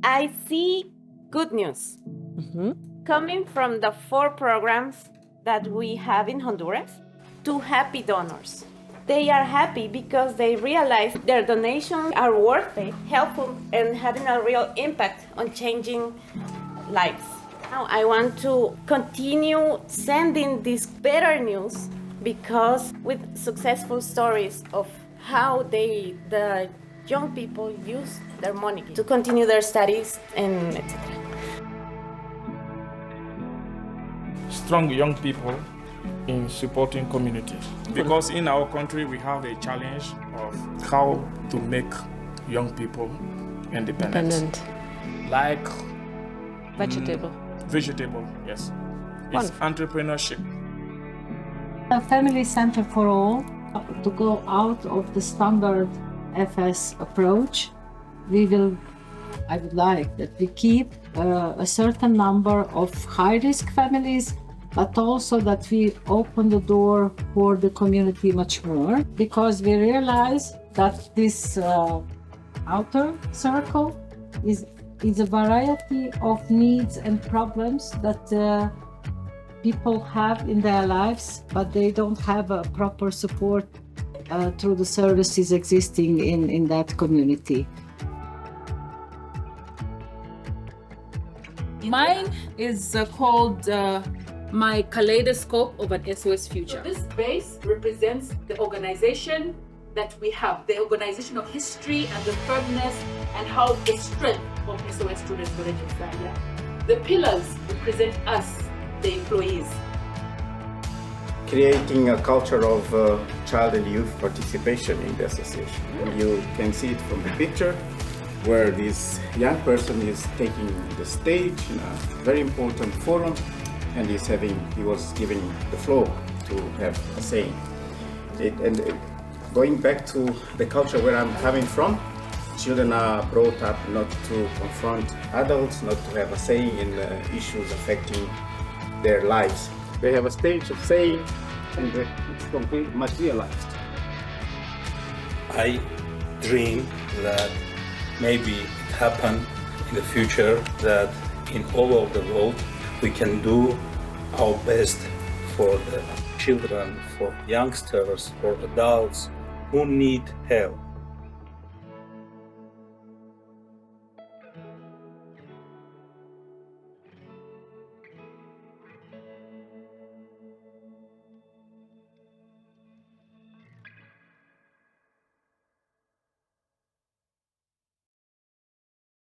I see good news coming from the 4 programs that we have in Honduras to happy donors. They are happy because they realize their donations are worth it, helpful, and having a real impact on changing lives. Now I want to continue sending this better news because with successful stories of how the young people use their money to continue their studies and etc. Strong young people in supporting community. Because in our country we have a challenge of how to make young people independent. Like vegetable, yes. It's entrepreneurship. A family center for all, to go out of the standard FS approach. I would like that we keep a certain number of high-risk families, but also that we open the door for the community much more, because we realize that this outer circle is a variety of needs and problems that people have in their lives, but they don't have a proper support through the services existing in that community. Mine is called My Kaleidoscope of an SOS Future. This base represents the organization that we have, the organization of history and the firmness and how the strength of SOS Students Village is there. The pillars represent us, the employees. Creating a culture of child and youth participation in the association. You can see it from the picture where this young person is taking the stage in a very important forum, and he was giving the floor to have a say. Going back to the culture where I'm coming from, children are brought up not to confront adults, not to have a say in issues affecting their lives. They have a stage of saying, and it's completely materialized. I dream that maybe it happen in the future that in all over the world we can do our best for the children, for youngsters, for adults who need help.